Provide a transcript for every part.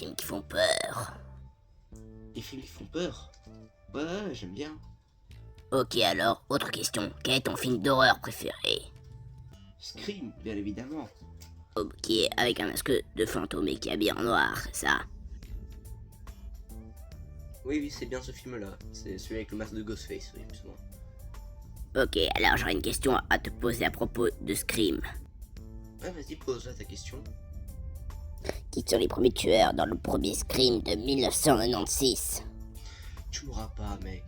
films qui font peur. Les films qui font peur? Ouais, j'aime bien. Ok alors, autre question. Quel est ton film d'horreur préféré? Scream, bien évidemment. Ok, avec un masque de fantôme et qui est habillé en noir, c'est ça? Oui, c'est bien ce film-là. C'est celui avec le masque de Ghostface, oui, plus ou moins. Ok, alors j'aurais une question à te poser à propos de Scream. Ouais, vas-y, pose-là ta question. Qui sont les premiers tueurs dans le premier Scream de 1996? Tu m'auras pas, mec.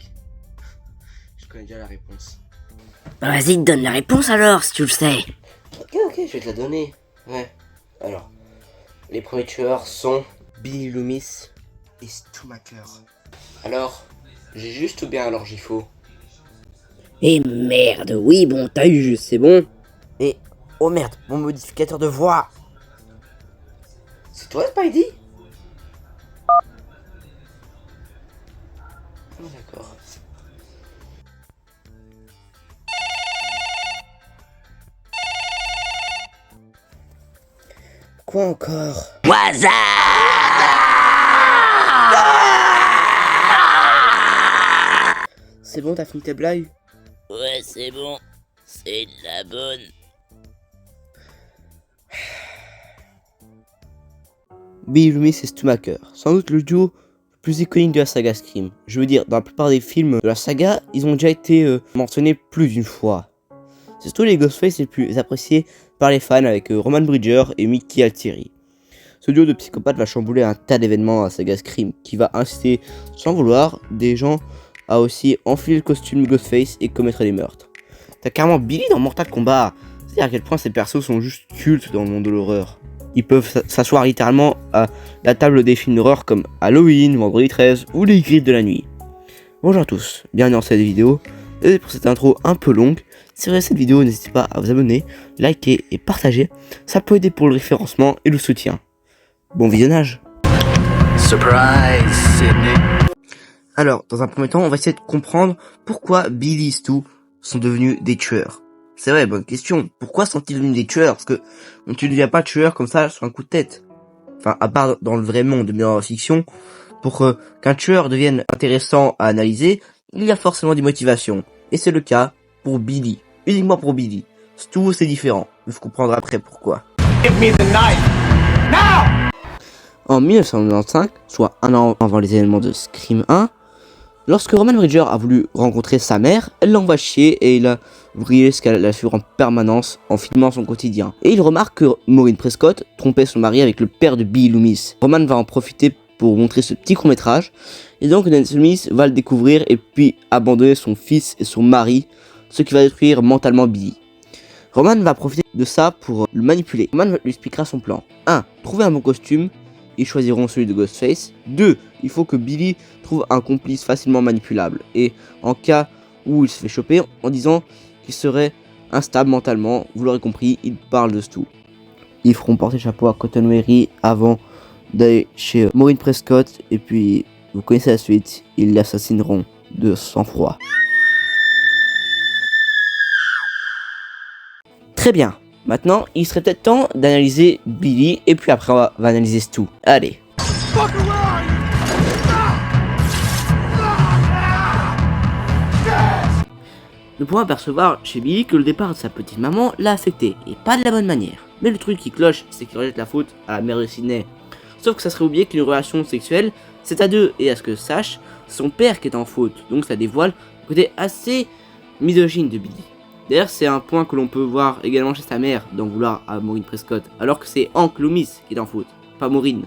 Je connais déjà la réponse. Vas-y, donne la réponse alors, si tu le sais. Ok, je vais te la donner. Ouais. Alors, les premiers tueurs sont Billy Loomis et Stu Macker. Alors, j'ai juste ou bien alors j'y faut. Et merde, oui, bon, t'as eu juste, c'est bon. Et oh merde, mon modificateur de voix. C'est toi, Spidey? Ah, d'accord. Quoi encore? Waza! C'est bon, t'as fini tes blagues? Ouais, c'est bon. C'est de la bonne. Billy Loomis et Stu Macker, sans doute le duo le plus iconique de la saga Scream. Je veux dire, dans la plupart des films de la saga, ils ont déjà été mentionnés plus d'une fois. C'est surtout les Ghostface les plus appréciés par les fans avec Roman Bridger et Mickey Altieri. Ce duo de psychopathes va chambouler un tas d'événements à la saga Scream, qui va inciter, sans vouloir, des gens à aussi enfiler le costume Ghostface et commettre des meurtres. T'as carrément Billy dans Mortal Kombat. C'est à quel point ces persos sont juste cultes dans le monde de l'horreur. Ils peuvent s'asseoir littéralement à la table des films d'horreur comme Halloween, Vendredi 13 ou Les Griffes de la Nuit. Bonjour à tous, bienvenue dans cette vidéo. Désolé pour cette intro un peu longue. Si vous aimez cette vidéo, n'hésitez pas à vous abonner, liker et partager. Ça peut aider pour le référencement et le soutien. Bon visionnage. Surprise, Sydney. Alors, dans un premier temps, on va essayer de comprendre pourquoi Billy et Stu sont devenus des tueurs. C'est vrai, bonne question. Pourquoi sont-ils devenus des tueurs? Parce que on ne devient pas tueur comme ça sur un coup de tête. Enfin, à part dans le vrai monde, mais dans la fiction, pour qu'un tueur devienne intéressant à analyser, il y a forcément des motivations. Et c'est le cas pour Billy. Uniquement pour Billy. Stu, c'est différent. Vous comprendrez après pourquoi. Give me the knife. Now! En 1995, soit un an avant les événements de Scream 1, lorsque Roman Bridger a voulu rencontrer sa mère, elle l'envoie chier et il a brillé ce qu'elle a suivre en permanence en filmant son quotidien. Et il remarque que Maureen Prescott trompait son mari avec le père de Billy Loomis. Roman va en profiter pour montrer ce petit court-métrage, et donc Nancy Loomis va le découvrir et puis abandonner son fils et son mari, ce qui va détruire mentalement Billy. Roman va profiter de ça pour le manipuler. Roman lui expliquera son plan. 1. Trouver un bon costume. Ils choisiront celui de Ghostface. 2. Il faut que Billy trouve un complice facilement manipulable. Et en cas où il se fait choper, en disant qu'il serait instable mentalement, vous l'aurez compris, il parle de Stu. Ils feront porter le chapeau à Cotton Weary avant d'aller chez Maureen Prescott. Et puis, vous connaissez la suite, ils l'assassineront de sang-froid. Très bien. Maintenant, il serait peut-être temps d'analyser Billy et puis après on va analyser Stu. Allez. Nous pourrons apercevoir chez Billy que le départ de sa petite maman l'a affecté, et pas de la bonne manière. Mais le truc qui cloche, c'est qu'il rejette la faute à la mère de Sydney. Sauf que ça serait oublié qu'une relation sexuelle, c'est à deux, et à ce que sache, c'est son père qui est en faute, donc ça dévoile le côté assez misogyne de Billy. D'ailleurs, c'est un point que l'on peut voir également chez sa mère, d'en vouloir à Maureen Prescott, alors que c'est Hank Loomis qui est en faute, pas Maureen.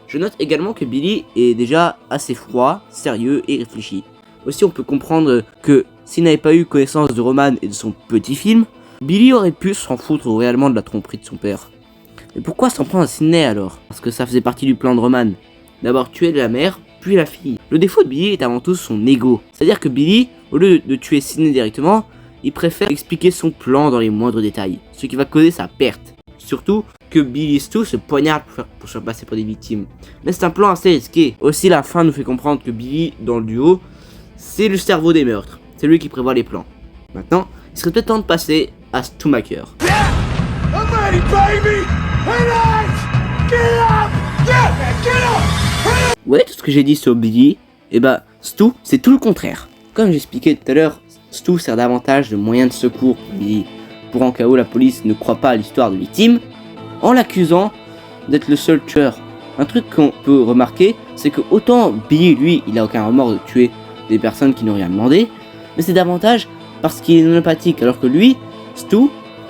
Je note également que Billy est déjà assez froid, sérieux et réfléchi. Aussi, on peut comprendre que s'il n'avait pas eu connaissance de Roman et de son petit film, Billy aurait pu s'en foutre réellement de la tromperie de son père. Mais pourquoi s'en prendre à Sydney alors? Parce que ça faisait partie du plan de Roman. D'abord tuer la mère, puis la fille. Le défaut de Billy est avant tout son ego. C'est-à-dire que Billy, au lieu de tuer Sydney directement, il préfère expliquer son plan dans les moindres détails, ce qui va causer sa perte. Surtout que Billy et Stu se poignardent pour se passer pour des victimes. Mais c'est un plan assez risqué. Aussi, la fin nous fait comprendre que Billy, dans le duo, c'est le cerveau des meurtres. C'est lui qui prévoit les plans. Maintenant, il serait peut-être temps de passer à Stu Macker. Yeah! I'm ready, baby! Hey, lads! Get up! Yeah, man, get up! Ouais, tout ce que j'ai dit sur Billy, et bah Stu, c'est tout le contraire. Comme j'expliquais tout à l'heure, Stu sert davantage de moyen de secours pour Billy, pour en cas où la police ne croit pas à l'histoire de victime, en l'accusant d'être le seul tueur. Un truc qu'on peut remarquer, c'est que autant Billy, lui, il a aucun remords de tuer des personnes qui n'ont rien demandé, mais c'est davantage parce qu'il est non empathique, alors que lui, Stu,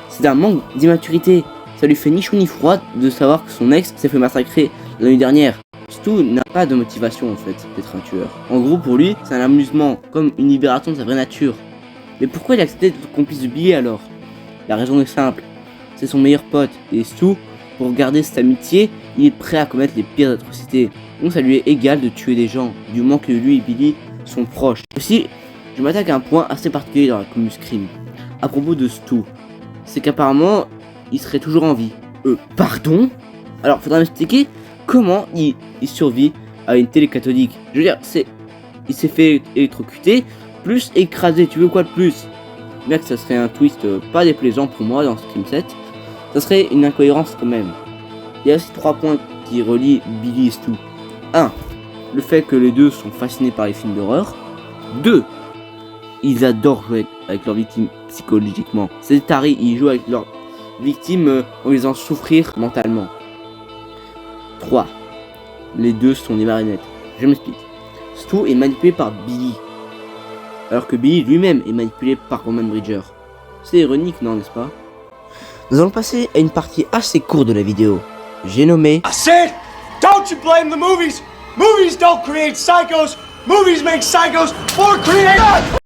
c'est un manque d'immaturité. Ça lui fait ni chaud ni froid de savoir que son ex s'est fait massacrer l'année dernière. Stu n'a pas de motivation en fait d'être un tueur. En gros pour lui, c'est un amusement, comme une libération de sa vraie nature. Mais pourquoi il a accepté d'être complice de Billy alors? La raison est simple, c'est son meilleur pote, et Stu, pour garder cette amitié, il est prêt à commettre les pires atrocités. Donc ça lui est égal de tuer des gens, du moment que lui et Billy sont proches. Aussi, je m'attaque à un point assez particulier dans la Comus Crime. À propos de Stu, c'est qu'apparemment, il serait toujours en vie. Pardon? Alors, faudra m'expliquer comment il survit à une télé cathodique. Je veux dire, il s'est fait électrocuter, plus écrasé, tu veux quoi de plus? Bien que ça serait un twist pas déplaisant pour moi dans Scream 7, ça serait une incohérence quand même. Il y a aussi 3 points qui relient Billy et Stu. 1. Le fait que les deux sont fascinés par les films d'horreur. 2. Ils adorent jouer avec leurs victimes psychologiquement. C'est taré, ils jouent avec leurs victimes en les faisant souffrir mentalement. 3. Les deux sont des marionnettes. Je m'explique. Stu est manipulé par Billy, alors que Billy lui-même est manipulé par Roman Bridger. C'est ironique, non, n'est-ce pas? Nous allons passer à une partie assez courte de la vidéo. J'ai nommé... I said, don't you blame the movies! Movies don't create psychos! Movies make psychos for creators!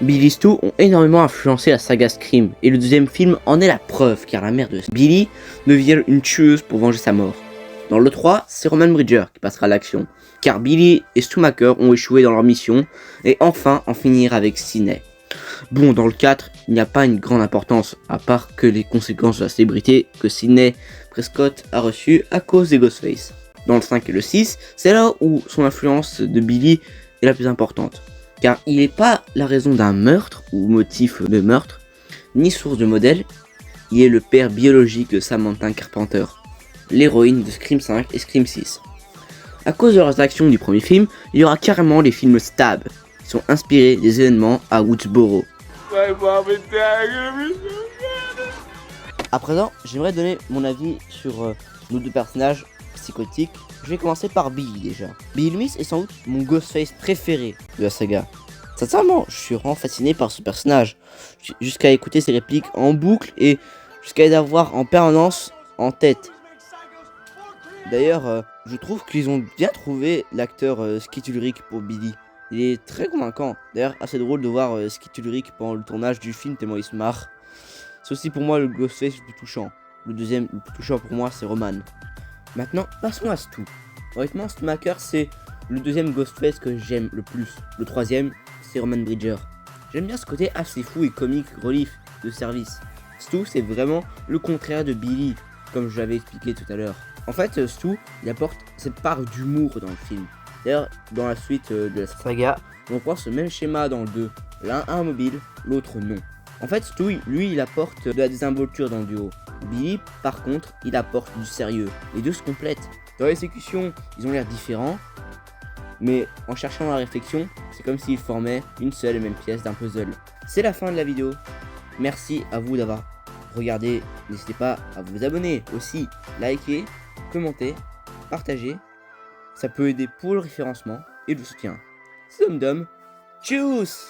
Billy et Stu ont énormément influencé la saga Scream, et le deuxième film en est la preuve, car la mère de Billy devient une tueuse pour venger sa mort. Dans le 3, c'est Roman Bridger qui passera à l'action, car Billy et Stu Macker ont échoué dans leur mission, et enfin en finir avec Sidney. Bon, dans le 4, il n'y a pas une grande importance, à part que les conséquences de la célébrité que Sidney Prescott a reçues à cause des Ghostface. Dans le 5 et le 6, c'est là où son influence de Billy est la plus importante, car il n'est pas la raison d'un meurtre ou motif de meurtre, ni source de modèle, il est le père biologique de Samantha Carpenter, l'héroïne de Scream 5 et Scream 6. À cause de leurs actions du premier film, il y aura carrément les films Stab, qui sont inspirés des événements à Woodsboro. À présent, j'aimerais donner mon avis sur nos deux personnages psychotiques. Je vais commencer par Billy déjà. Billy Loomis est sans doute mon Ghostface préféré de la saga. Sincèrement, je suis vraiment fasciné par ce personnage, jusqu'à écouter ses répliques en boucle et jusqu'à les avoir en permanence en tête. D'ailleurs, je trouve qu'ils ont bien trouvé l'acteur Skeet Ulrich pour Billy. Il est très convaincant. D'ailleurs, assez drôle de voir Skeet Ulrich pendant le tournage du film tellement il se marre. C'est aussi pour moi le Ghostface le plus touchant. Le deuxième le plus touchant pour moi, c'est Roman. Maintenant, passons à Stu. Honnêtement, Stu Macker, c'est le deuxième Ghostface que j'aime le plus. Le troisième, c'est Roman Bridger. J'aime bien ce côté assez fou et comique relief de service. Stu, c'est vraiment le contraire de Billy, comme je l'avais expliqué tout à l'heure. En fait, Stu, il apporte cette part d'humour dans le film. D'ailleurs, dans la suite de la saga, on prend ce même schéma dans le 2. L'un a un mobile, l'autre non. En fait, Stu, lui, il apporte de la désinvolture dans le duo. Billy, par contre, il apporte du sérieux. Les deux se complètent. Dans l'exécution, ils ont l'air différents, mais en cherchant la réflexion, c'est comme s'ils formaient une seule et même pièce d'un puzzle. C'est la fin de la vidéo. Merci à vous d'avoir regardé. N'hésitez pas à vous abonner aussi, liker, commenter, partager. Ça peut aider pour le référencement et le soutien. C'est Dom Dom. Tchuss!